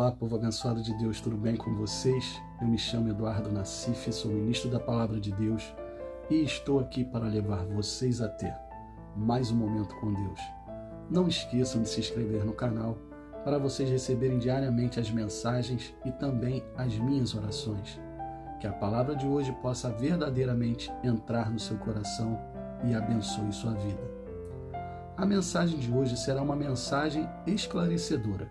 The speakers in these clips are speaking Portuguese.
Olá, povo abençoado de Deus, tudo bem com vocês? Eu me chamo Eduardo Nassif, sou ministro da Palavra de Deus e estou aqui para levar vocês a ter mais um momento com Deus. Não esqueçam de se inscrever no canal para vocês receberem diariamente as mensagens e também as minhas orações. Que a palavra de hoje possa verdadeiramente entrar no seu coração e abençoe sua vida. A mensagem de hoje será uma mensagem esclarecedora,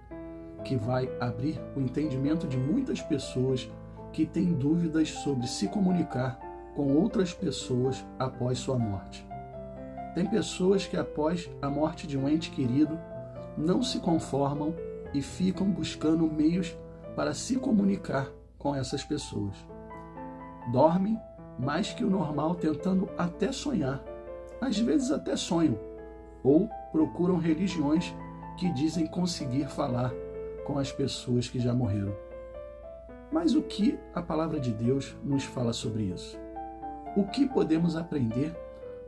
que vai abrir o entendimento de muitas pessoas que têm dúvidas sobre se comunicar com outras pessoas após sua morte. Tem pessoas que após a morte de um ente querido não se conformam e ficam buscando meios para se comunicar com essas pessoas. Dormem mais que o normal tentando até sonhar, às vezes até sonham, ou procuram religiões que dizem conseguir falar com as pessoas que já morreram. Mas o que a palavra de Deus nos fala sobre isso? O que podemos aprender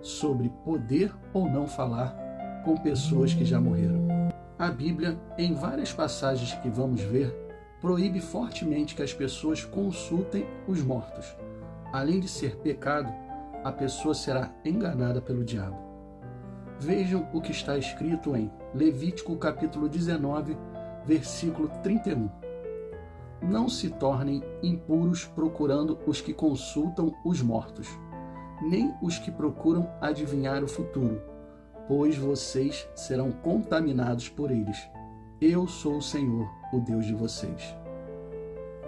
sobre poder ou não falar com pessoas que já morreram? A Bíblia, em várias passagens que vamos ver, proíbe fortemente que as pessoas consultem os mortos. Além de ser pecado, a pessoa será enganada pelo diabo. Vejam o que está escrito em Levítico capítulo 19, versículo 31. Não se tornem impuros procurando os que consultam os mortos, nem os que procuram adivinhar o futuro, pois vocês serão contaminados por eles. Eu sou o Senhor, o Deus de vocês.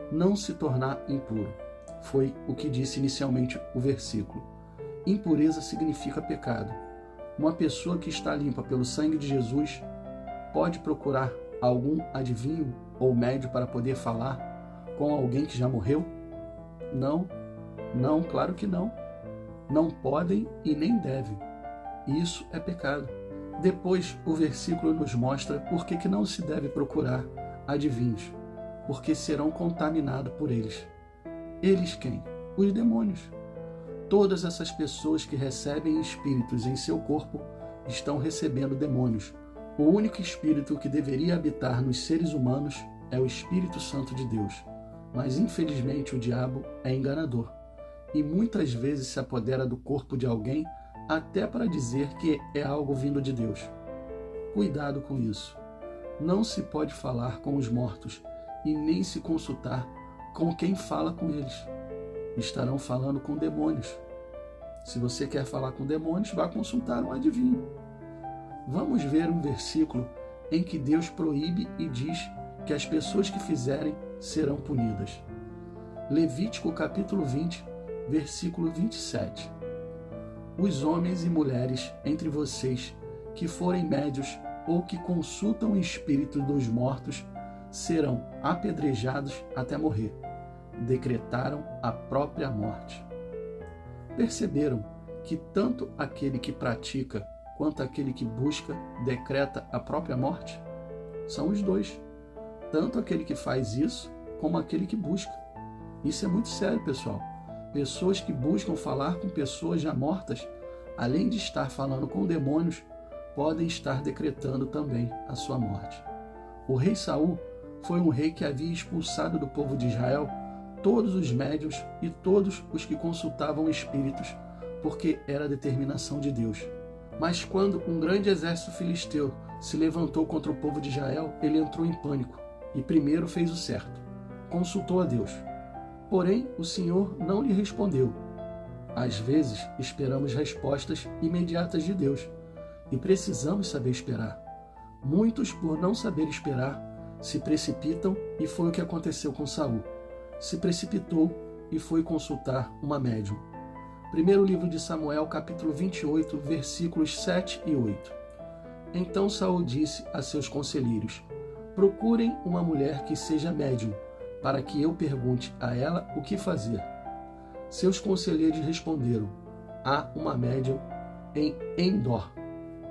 Não se tornar impuro foi o que disse inicialmente o versículo. Impureza significa pecado. Uma pessoa que está limpa pelo sangue de Jesus pode procurar algum adivinho ou médio para poder falar com alguém que já morreu? Não, claro que não. Não podem e nem devem. Isso é pecado. Depois, o versículo nos mostra por que não se deve procurar adivinhos, porque serão contaminados por eles. Eles quem? Os demônios. Todas essas pessoas que recebem espíritos em seu corpo estão recebendo demônios. O único espírito que deveria habitar nos seres humanos é o Espírito Santo de Deus. Mas, infelizmente, o diabo é enganador e muitas vezes se apodera do corpo de alguém até para dizer que é algo vindo de Deus. Cuidado com isso. Não se pode falar com os mortos e nem se consultar com quem fala com eles. Estarão falando com demônios. Se você quer falar com demônios, vá consultar um adivinho. Vamos ver um versículo em que Deus proíbe e diz que as pessoas que fizerem serão punidas. Levítico capítulo 20, versículo 27. Os homens e mulheres entre vocês que forem médios ou que consultam o espírito dos mortos serão apedrejados até morrer. Decretaram a própria morte. Perceberam que tanto aquele que pratica quanto aquele que busca decreta a própria morte? São os dois. Tanto aquele que faz isso, como aquele que busca. Isso é muito sério, pessoal. Pessoas que buscam falar com pessoas já mortas, além de estar falando com demônios, podem estar decretando também a sua morte. O rei Saul foi um rei que havia expulsado do povo de Israel todos os médiuns e todos os que consultavam espíritos, porque era a determinação de Deus. Mas quando um grande exército filisteu se levantou contra o povo de Israel, ele entrou em pânico e primeiro fez o certo. Consultou a Deus. Porém, o Senhor não lhe respondeu. Às vezes, esperamos respostas imediatas de Deus e precisamos saber esperar. Muitos, por não saber esperar, se precipitam e foi o que aconteceu com Saul. Se precipitou e foi consultar uma médium. Primeiro livro de Samuel, capítulo 28, versículos 7 e 8. Então Saul disse a seus conselheiros: procurem uma mulher que seja médium, para que eu pergunte a ela o que fazer. Seus conselheiros responderam: há uma médium em Endor.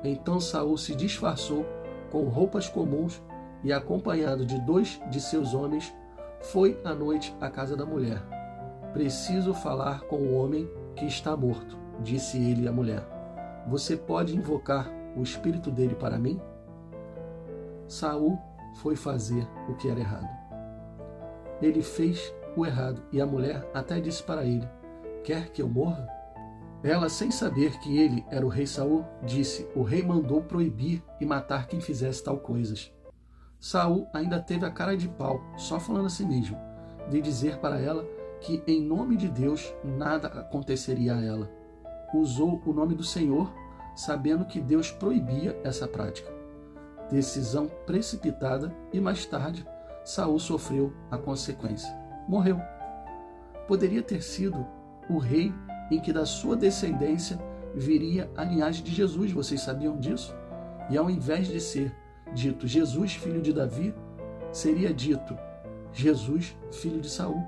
Então Saul se disfarçou com roupas comuns e, acompanhado de 2 de seus homens, foi à noite à casa da mulher. Preciso falar com o homem que está morto, disse ele à mulher. Você pode invocar o espírito dele para mim? Saul foi fazer o que era errado. ele fez o errado, e a mulher até disse para ele: quer que eu morra? Ela, sem saber que ele era o rei Saul, disse: o rei mandou proibir e matar quem fizesse tal coisas. Saul ainda teve a cara de pau, só falando a si mesmo, de dizer para ela que em nome de Deus nada aconteceria a ela. Usou o nome do Senhor, sabendo que Deus proibia essa prática. Decisão precipitada, e mais tarde Saul sofreu a consequência. Morreu. Poderia ter sido o rei em que da sua descendência viria a linhagem de Jesus, vocês sabiam disso? E ao invés de ser dito Jesus, filho de Davi, seria dito Jesus, filho de Saul.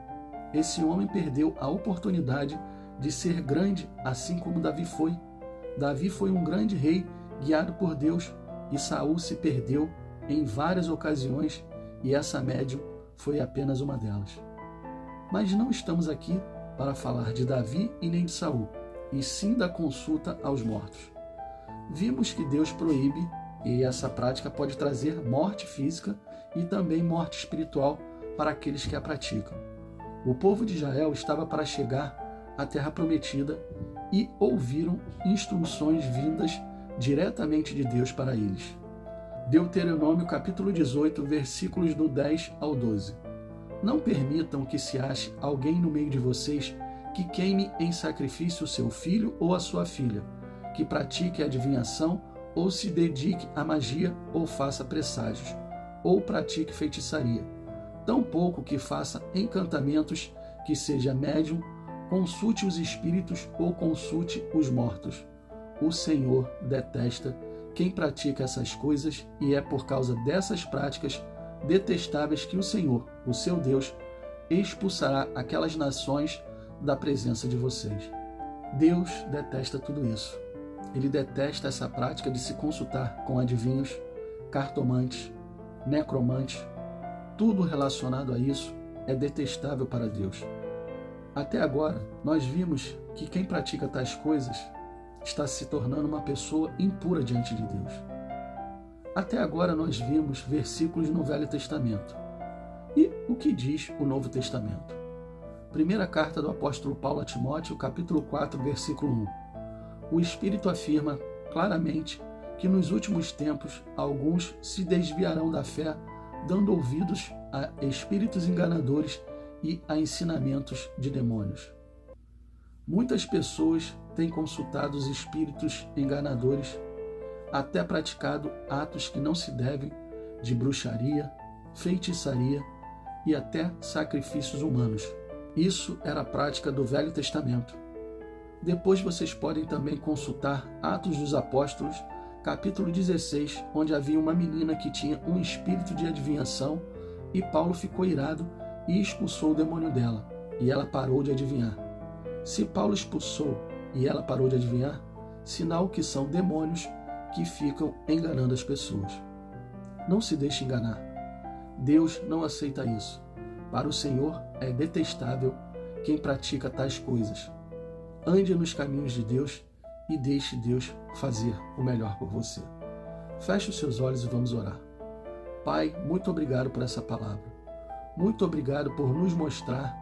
Esse homem perdeu a oportunidade de ser grande, assim como Davi foi. Davi foi um grande rei guiado por Deus, e Saul se perdeu em várias ocasiões, e essa médium foi apenas uma delas. Mas não estamos aqui para falar de Davi e nem de Saul, e sim da consulta aos mortos. Vimos que Deus proíbe, e essa prática pode trazer morte física e também morte espiritual para aqueles que a praticam. O povo de Israel estava para chegar à terra prometida e ouviram instruções vindas diretamente de Deus para eles. Deuteronômio capítulo 18, versículos do 10 ao 12. Não permitam que se ache alguém no meio de vocês que queime em sacrifício o seu filho ou a sua filha, que pratique adivinhação ou se dedique à magia ou faça presságios, ou pratique feitiçaria. Tampouco que faça encantamentos, que seja médium, consulte os espíritos ou consulte os mortos. O Senhor detesta quem pratica essas coisas, e é por causa dessas práticas detestáveis que o Senhor, o seu Deus, expulsará aquelas nações da presença de vocês. Deus detesta tudo isso. Ele detesta essa prática de se consultar com adivinhos, cartomantes, necromantes. Tudo relacionado a isso é detestável para Deus. Até agora, nós vimos que quem pratica tais coisas está se tornando uma pessoa impura diante de Deus. Até agora nós vimos versículos no Velho Testamento. E o que diz o Novo Testamento? Primeira carta do apóstolo Paulo a Timóteo, capítulo 4, versículo 1. O Espírito afirma claramente que nos últimos tempos alguns se desviarão da fé, dando ouvidos a espíritos enganadores e a ensinamentos de demônios. Muitas pessoas têm consultado os espíritos enganadores, até praticado atos que não se devem, de bruxaria, feitiçaria e até sacrifícios humanos. Isso era a prática do Velho Testamento. Depois vocês podem também consultar Atos dos Apóstolos, capítulo 16, onde havia uma menina que tinha um espírito de adivinhação, e Paulo ficou irado e expulsou o demônio dela, e ela parou de adivinhar. Se Paulo expulsou e ela parou de adivinhar, sinal que são demônios que ficam enganando as pessoas. Não se deixe enganar. Deus não aceita isso. Para o Senhor é detestável quem pratica tais coisas. Ande nos caminhos de Deus e deixe Deus fazer o melhor por você. Feche os seus olhos e vamos orar. Pai, muito obrigado por essa palavra. Muito obrigado por nos mostrar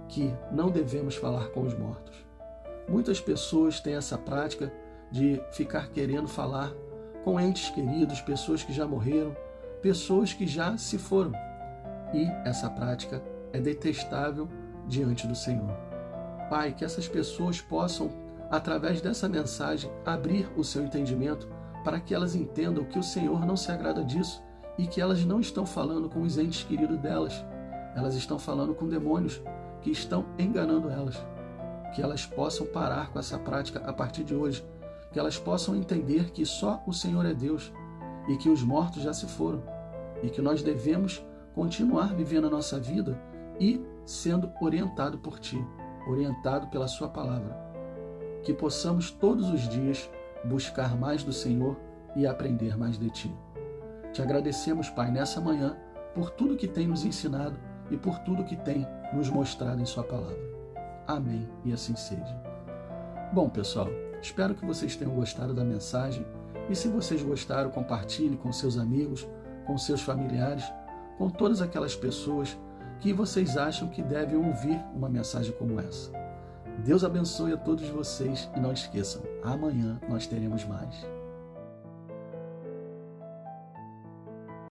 que não devemos falar com os mortos. Muitas pessoas têm essa prática de ficar querendo falar com entes queridos, pessoas que já morreram, pessoas que já se foram. E essa prática é detestável diante do Senhor. Pai, que essas pessoas possam, através dessa mensagem, abrir o seu entendimento para que elas entendam que o Senhor não se agrada disso e que elas não estão falando com os entes queridos delas. Elas estão falando com demônios que estão enganando elas. Que elas possam parar com essa prática a partir de hoje. Que elas possam entender que só o Senhor é Deus e que os mortos já se foram. E que nós devemos continuar vivendo a nossa vida e sendo orientado por Ti, orientado pela Sua palavra. Que possamos todos os dias buscar mais do Senhor e aprender mais de Ti. Te agradecemos, Pai, nessa manhã, por tudo que tem nos ensinado e por tudo que tem nos mostrado em Sua palavra. Amém, e assim seja. Bom, pessoal, espero que vocês tenham gostado da mensagem, e se vocês gostaram, compartilhe com seus amigos, com seus familiares, com todas aquelas pessoas que vocês acham que devem ouvir uma mensagem como essa. Deus abençoe a todos vocês e não esqueçam, amanhã nós teremos mais.